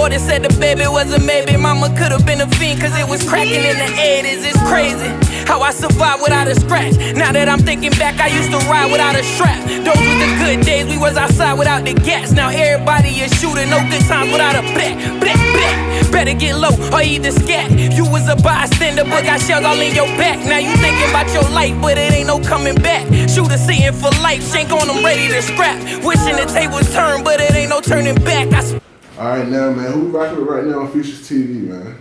Shorty said the baby was a maybe. Mama could've been a fiend, cause it was cracking in the 80s. It's crazy how I survived without a scratch. Now that I'm thinking back, I used to ride without a strap. Those were the good days, we was outside without the gas. Now everybody is shooting, no good times without a black. Better get low or either scat. You was a bystander, but got shells all in your back. Now you thinking about your life, but it ain't no coming back. Shooter sitting for life, shank on them ready to scrap. Wishing the tables turned, but it ain't no turning back. Alright now, man, who rocking with right now on Fuciosutv, man?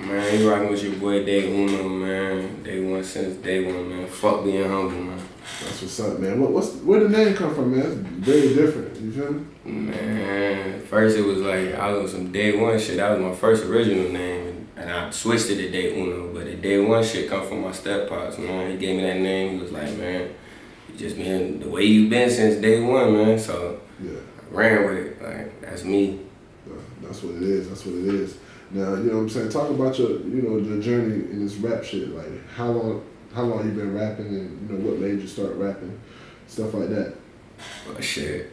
Man, you rocking with your boy Day Uno, man. Day one since day one, man. Fuck being humble, man. That's what's up, man. Where the name come from, man? It's very different, you feel me? Man, first it was like, I was on some Day One shit. That was my first original name. And I switched it to Day Uno. But the Day One shit come from my step-pops, man. He gave me that name. He was like, man, you just been the way you been since day one, man. So yeah. I ran with it. Like, that's me. That's what it is. That's what it is. Now, you know what I'm saying? Talk about your, the journey in this rap shit. Like, how long you been rapping, and what made you start rapping, stuff like that. Well, shit,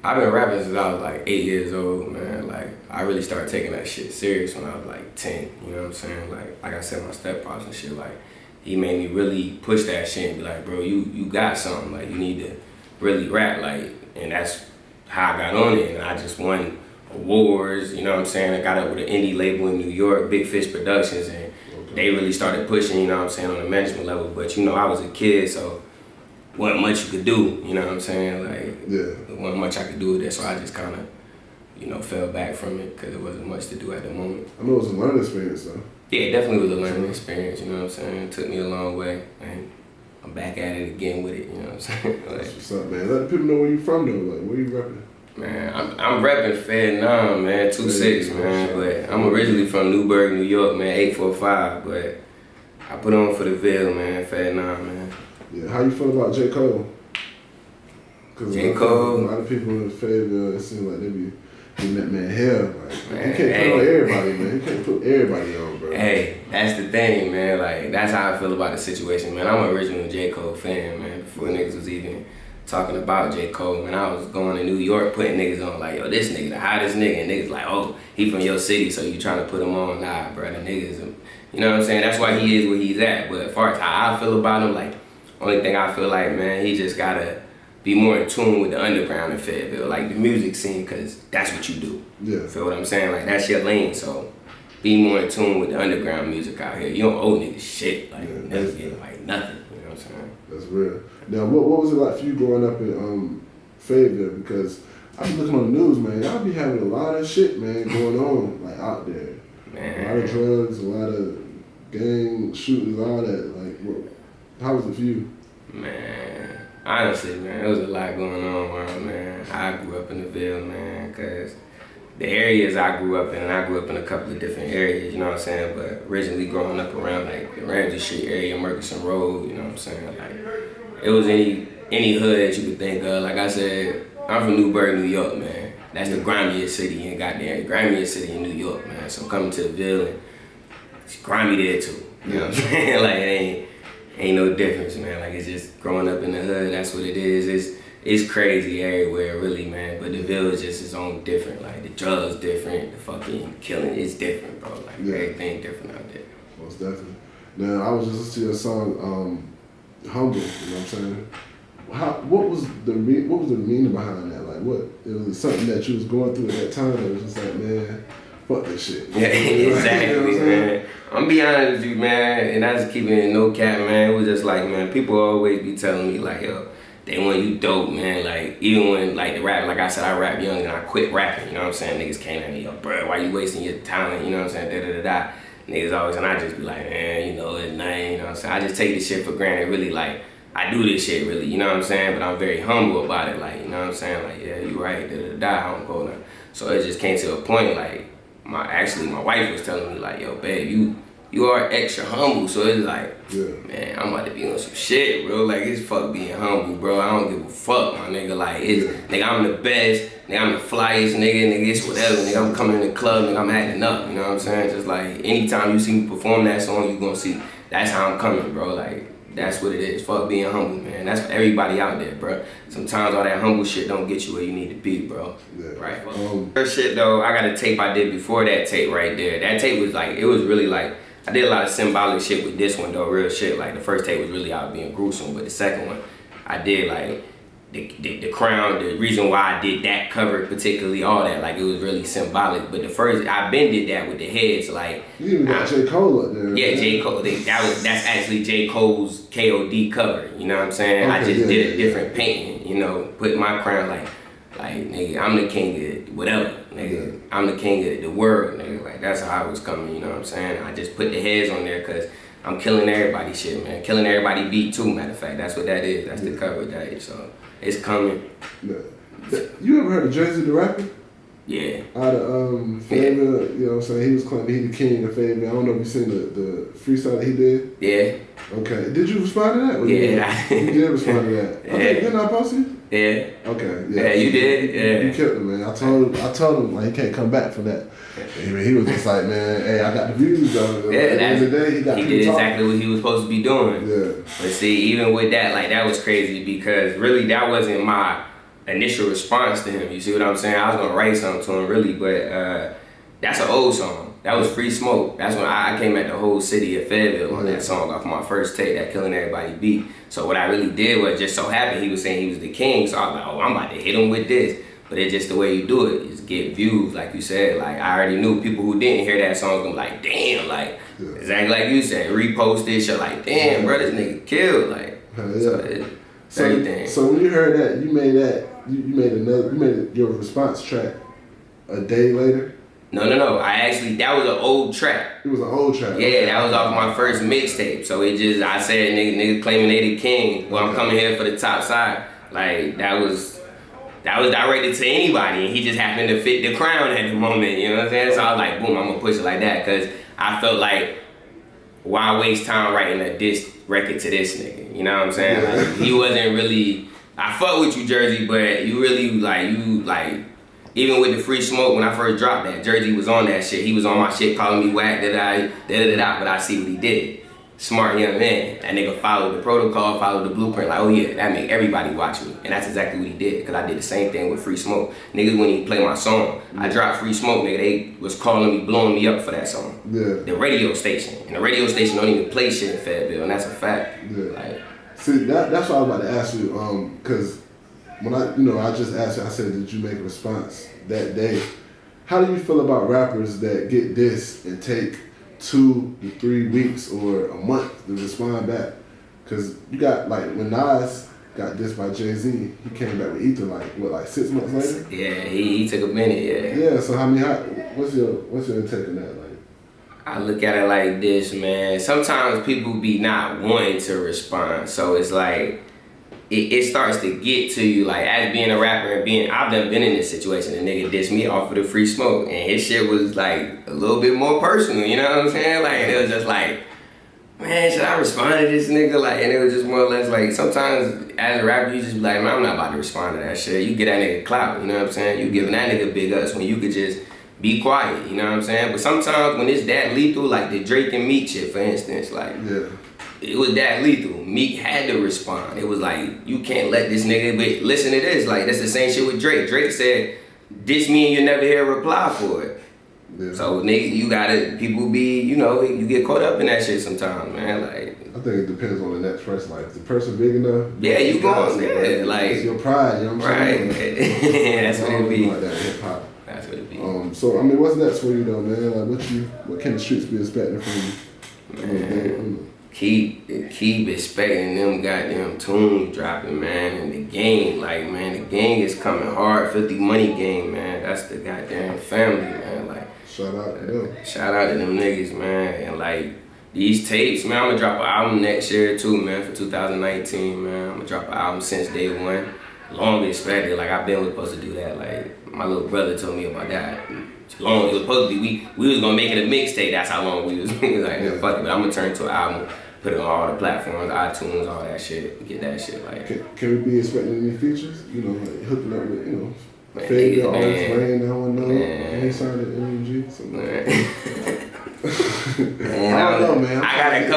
I've been rapping since I was like 8 years old, man. Like, I really started taking that shit serious when I was like 10. You know what I'm saying? Like I said, my step-pops and shit. Like, he made me really push that shit and be like, bro, you got something. Like, you need to really rap. Like, and that's how I got on it. And I just won awards, you know what I'm saying? I got up with an indie label in New York, Big Fish Productions, and they really started pushing, you know what I'm saying, on the management level. But I was a kid, so wasn't much you could do, you know what I'm saying? Like, there wasn't much I could do with that, so I just kind of, fell back from it because there wasn't much to do at the moment. I know it was a learning experience, though. Yeah, it definitely was a learning experience, you know what I'm saying? It took me a long way, and I'm back at it again with it, you know what I'm saying? Like, that's what's up, man. Let people know where you from, though. Like, where you repping? Man, I'm repping Fayetteville, man, 2-6, man, but I'm originally from Newburgh, New York, man, 845, but I put on for the Ville, man, Fayetteville, man. Yeah, how you feel about J. Cole? J. Cole? A lot of people in Fayetteville, it seems like they be giving that man hell. Like, man, you can't put on everybody, man. You can't put everybody on, bro. Hey, that's the thing, man. Like, that's how I feel about the situation, man. I'm an original J. Cole fan, man, before niggas was even talking about J. Cole, man. I was going to New York putting niggas on like, yo, this nigga the hottest nigga, and niggas like, oh, he from your city, so you trying to put him on. Nah, bro, the niggas, you know what I'm saying? That's why he is where he's at. But as far as how I feel about him, like, only thing I feel like, man, he just gotta be more in tune with the underground in Fayetteville, like the music scene, cause that's what you do. Yeah. Feel what I'm saying? Like, that's your lane, so be more in tune with the underground music out here. You don't owe niggas shit, like, never get like nothing, you know what I'm saying? That's real. Now, what was it like for you growing up in Fayetteville? Because I be looking on the news, man. Y'all be having a lot of shit, man, going on, like, out there. Man. A lot of drugs, a lot of gang shootings, all that. Like, how was it for you? Man, honestly, man, there was a lot going on around, man. I grew up in the Ville, man, because the areas I grew up in, and I grew up in a couple of different areas, you know what I'm saying? But originally growing up around, like, the Ramsey Street area, Murchison Road, you know what I'm saying? Like, it was any hood that you could think of. Like I said, I'm from Newburgh, New York, man. That's the grimiest city in goddamn, grimiest city in New York, man. So coming to the Ville, and it's grimy there too. You know what I'm saying? Like, it ain't no difference, man. Like, it's just growing up in the hood, that's what it is. It's crazy everywhere, really, man. But the Ville is just its own different. Like, the drugs different, the fucking killing is different, bro. Like, everything different out there. Most definitely. Now, I was just listening to your song, Humble, you know what I'm saying? What was the meaning behind that? Like, what? It was something that you was going through at that time that was just like, man, fuck this shit. Yeah, exactly, you know man. I'm be honest with you, man, and I just keep it no cap, man. It was just like, man, people always be telling me, like, yo, they want you dope, man. Like, even when, like, the rap, like I said, I rap young and I quit rapping, you know what I'm saying? Niggas came at me, yo, bro, why you wasting your talent, you know what I'm saying? Da-da-da-da. Niggas always, and I just be like, man, it's nothing, you know what I'm saying? I just take this shit for granted, really, like, I do this shit, really, you know what I'm saying? But I'm very humble about it, like, you know what I'm saying? Like, yeah, you right, da-da-da-da, I don't go now. So it just came to a point, like, my wife was telling me, like, yo, babe, you are extra humble, so it's like, man, I'm about to be on some shit, bro. Like, it's fuck being humble, bro. I don't give a fuck, my nigga. Like, nigga, I'm the best, nigga, I'm the flyest, nigga, it's whatever, nigga, I'm coming in the club, nigga, I'm acting up, you know what I'm saying? Just like, anytime you see me perform that song, you gonna see, that's how I'm coming, bro. Like, That's what it is. Fuck being humble, man. That's for everybody out there, bro. Sometimes all that humble shit don't get you where you need to be, bro. Yeah. Right. First shit though, I got a tape I did before that tape right there. That tape was like, it was really like, I did a lot of symbolic shit with this one though, real shit. Like the first tape was really out being gruesome, but the second one, I did like the crown, the reason why I did that cover particularly, all that, like it was really symbolic. But the first, I been did that with the heads, like. You even got J. Cole up there. Yeah, J. Cole. That's actually J. Cole's KOD cover. You know what I'm saying? Okay, I just did a different painting. You know, put my crown like nigga, I'm the king of whatever. Nigga, yeah. I'm the king of the world. Nigga, like that's how I was coming. You know what I'm saying? I just put the heads on there because I'm killing everybody shit, man. Killing everybody beat too. Matter of fact, that's what that is. That's the cover of that. So it's coming. Yeah. You ever heard of Jersey the rapper? Yeah. Out of Fayetteville, you know what I'm saying? He was claiming he the king of Fayetteville. I don't know if you seen the freestyle that he did. Yeah. Okay. Did you respond to that? Yeah. You did respond to that. Yeah. Okay, didn't I post it? Yeah. Okay. Yeah. Yeah, you did. Yeah. You killed him, man. I told him like he can't come back for that. He was just like, man, hey, I got the views though. Yeah, at the end of the day, he did exactly what he was supposed to be doing. Yeah. But see, even with that, like that was crazy because really that wasn't my initial response to him. You see what I'm saying? I was gonna write something to him really, but that's an old song. That was Free Smoke. That's when I came at the whole city of Fayetteville on that song off my first tape, that Killing Everybody beat. So what I really did was just so happened he was saying he was the king, so I was like, oh, I'm about to hit him with this. But it's just the way you do it, is get views, like you said. Like I already knew people who didn't hear that song gonna be like, damn, like exactly like you said, repost this shit, like, damn, bro, this nigga killed, like. So when you heard that, you made your response track a day later. No. That was an old track. It was an old track. Yeah, that was off my first mixtape. So it just, I said, nigga claiming they the king. Well, I'm coming here for the top side. Like, that was directed to anybody. And he just happened to fit the crown at the moment. You know what I'm saying? So I was like, boom, I'm going to push it like that. Because I felt like, why waste time writing a diss record to this nigga? You know what I'm saying? Like, he wasn't really, I fuck with you, Jersey, but you really, even with the Free Smoke, when I first dropped that, Jersey was on that shit. He was on my shit calling me whack, but I see what he did. Smart young man. That nigga followed the protocol, followed the blueprint. Like, oh yeah, that make everybody watch me. And that's exactly what he did, because I did the same thing with Free Smoke. Niggas when he play my song, I dropped Free Smoke, nigga, they was calling me, blowing me up for that song. Yeah. The radio station. And the radio station don't even play shit in Fayetteville, and that's a fact. Yeah. Like, see, that's what I was about to ask you, because when I just asked you, I said, did you make a response that day? How do you feel about rappers that get dissed and take 2 to 3 weeks or a month to respond back? Because you got, like, when Nas got dissed by Jay-Z, he came back with Ether, like 6 months later? Yeah, he took a minute, yeah. Yeah, so what's your take on that? Like, I look at it like this, man. Sometimes people be not wanting to respond, so it's like, it starts to get to you, like, as being a rapper and I've done been in this situation. A nigga dissed me off of the Free Smoke, and his shit was like a little bit more personal, you know what I'm saying? Like, and it was just like, man, should I respond to this nigga? Like, and it was just more or less like, sometimes as a rapper, you just be like, man, I'm not about to respond to that shit. You get that nigga clout, you know what I'm saying? You giving that nigga big ups when you could just be quiet, you know what I'm saying? But sometimes when it's that lethal, like the Drake and Meek shit, for instance, like, it was that lethal. Meek had to respond. It was like, you can't let this nigga, but listen to this, like, that's the same shit with Drake. Drake said, diss me and you never hear a reply for it. Yeah. So, nigga, people be, you get caught up in that shit sometimes, man, like. I think it depends on the next person, like, if the person big enough. Yeah, you going, yeah, like. It's your pride, you know what I'm saying? That's what it be. Like that in hip hop. That's what it be. So, I mean, what's next for you though, man? Like, what can the streets be expecting from you? Man. Keep expecting them goddamn tunes dropping, man, and the gang, like, man, the gang is coming hard. 50 Money gang, man, that's the goddamn family, man, like. Shout out to them. Shout out to them niggas, man, and like, these tapes, man, I'm gonna drop an album next year too, man, for 2019, man. I'm gonna drop an album since day one. Long expected, like, I've been supposed to do that, like, my little brother told me about that. Long, it was supposed to be, we was gonna make it a mixtape, that's how long we was like, yeah, fuck it, but I'm gonna turn it to an album, put it on all the platforms, iTunes, all that shit, get that shit, like. Can we be expecting any features? Like hooking up with, Fayetteville, all this rain, that one, no? Any sign of MG? And I don't know, man. I got a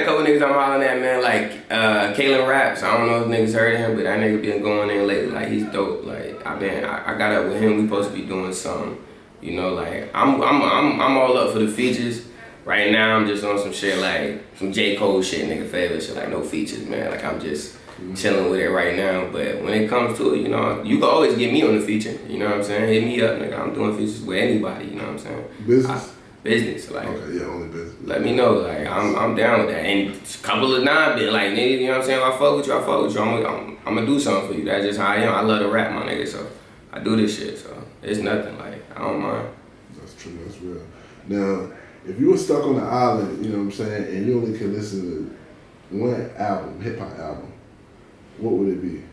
couple niggas I'm hollering at, man, like Kalen Raps. I don't know if niggas heard of him, but that nigga been going in lately. Like, he's dope. Like, I got up with him. We supposed to be doing something. You know, like, I'm all up for the features. Right now, I'm just on some shit like some J. Cole shit, nigga, Fayetteville shit, like no features, man. Like, I'm just chilling with it right now. But when it comes to it, you know, you can always get me on the feature. You know what I'm saying? Hit me up, nigga. I'm doing features with anybody. You know what I'm saying? Business. Business, like. Okay, yeah, only business. Let me know, like I'm down with that. And a couple of non-bit, like nigga, you know what I'm saying? If I fuck with you, I fuck with you. I'm gonna do something for you. That's just how I am. I love to rap, my nigga. So I do this shit. So it's nothing. Like, I don't mind. That's true. That's real. Now, if you were stuck on the island, you know what I'm saying, and you only could listen to one album, hip hop album, what would it be?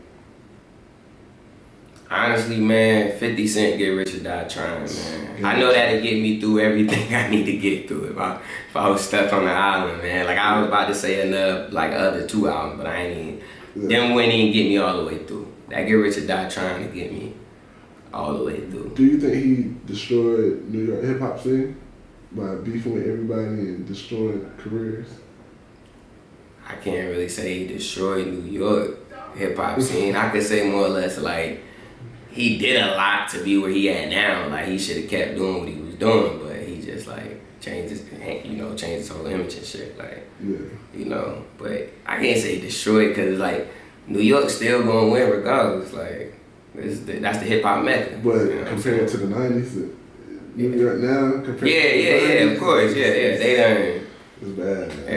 Honestly, man, 50 Cent Get Rich or Die Trying, man. I know that'll get me through everything I need to get through if I was stuck on the island, man. Like, I was about to say other 2 albums, but I ain't even, them wouldn't even get me all the way through. That Get Rich or Die Trying to get me all the way through. Do you think he destroyed New York hip hop scene by beefing with everybody and destroying careers? I can't really say he destroyed New York hip hop scene. I could say more or less like he did a lot to be where he at now. Like, he should have kept doing what he was doing, but he just like changed his whole image and shit. Like, yeah. You know, but I can't say destroyed because like New York's still gonna win regardless. Like, that's the hip hop mecca. But you know compared to the '90s, New York now, compared to the 90s, of course, they done. It's bad, man.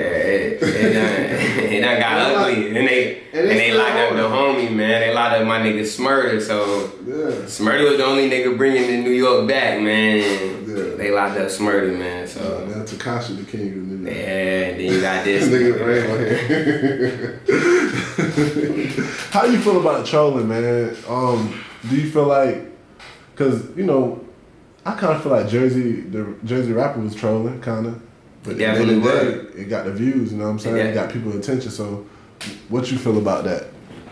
It done got ugly. And they locked up the homie, man. They locked up my nigga Smurder, so yeah. Smurder was the only nigga bringing the New York back, man. Yeah. They locked up Smurder, man, so. Now Tekashi the king of New York. Yeah, then you got this nigga right here. How you feel about trolling, man? Do you feel like, cause you know, I kind of feel like the Jersey rapper was trolling, kind of. But definitely it got the views, you know what I'm saying? It got people's attention. So, what you feel about that?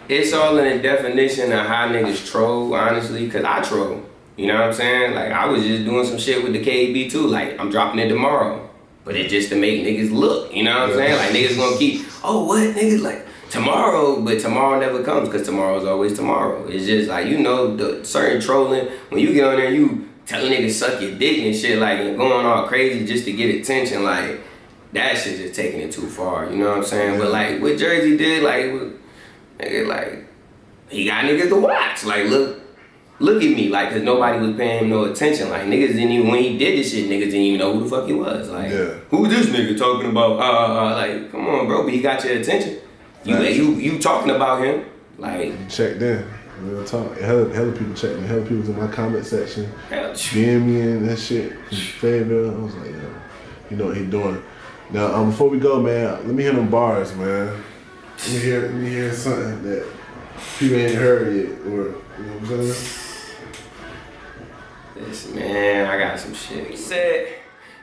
It's all in the definition of how niggas troll, honestly, because I troll. You know what I'm saying? Like, I was just doing some shit with the KB too. Like, I'm dropping it tomorrow. But it's just to make niggas look. You know what I'm saying? Like, niggas gonna keep, oh, what? Niggas, like, tomorrow. But tomorrow never comes because tomorrow's always tomorrow. It's just like, you know, the certain trolling, when you get on there, you telling niggas suck your dick and shit, like, and going all crazy just to get attention, like, that shit just taking it too far, you know what I'm saying? But, like, what Jersey did, like, nigga, like, he got niggas to watch. Like, look at me, like, cause nobody was paying him no attention. Like, niggas didn't even, when he did this shit, niggas didn't even know who the fuck he was. Like, who this nigga talking about? Like, come on, bro, but he got your attention. You talking about him, like. Checked in. Real talk. Hella people checked me. Hella people was in my comment section. DM me and that shit from Fayetteville. I was like, yo, you know what he doing. Now, before we go, man, let me hear them bars, man. Let me hear something that people ain't heard yet, or, you know what I'm saying? Listen, man, I got some shit. He said,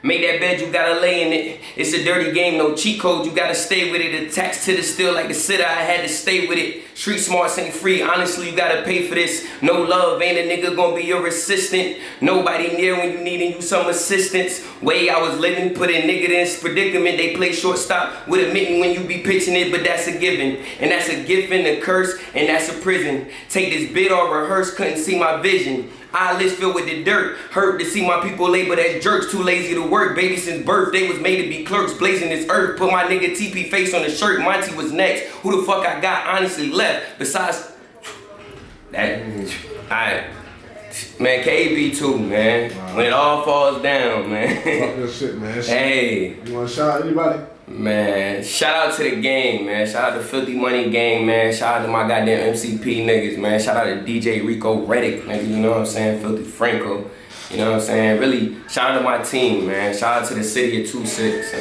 make that bed, you gotta lay in it. It's a dirty game, no cheat code, you gotta stay with it. Attached to the steel like a sitter, I had to stay with it. Street smarts ain't free, honestly, you gotta pay for this. No love, ain't a nigga gonna be your assistant. Nobody near when you needing you some assistance. Way I was living, put a nigga in this predicament. They play shortstop with a mitten when you be pitching it, but that's a given. And that's a gift and a curse, and that's a prison. Take this bit or rehearse, couldn't see my vision. Eyelids filled with the dirt, hurt to see my people labeled as jerks, too lazy to work. Baby since birth, they was made to be clerks, blazing this earth. Put my nigga TP face on the shirt, Monty was next. Who the fuck I got honestly left? Besides that, man, KB too, man. Wow. When it all falls down, man. Fuck your shit, man. Hey. You wanna shout out anybody? Man, shout out to the game, man. Shout out to Filthy Money Gang, man. Shout out to my goddamn MCP niggas, man. Shout out to DJ Rico Reddick, nigga, you know what I'm saying? Filthy Franco, you know what I'm saying? Really, shout out to my team, man. Shout out to the city of 26.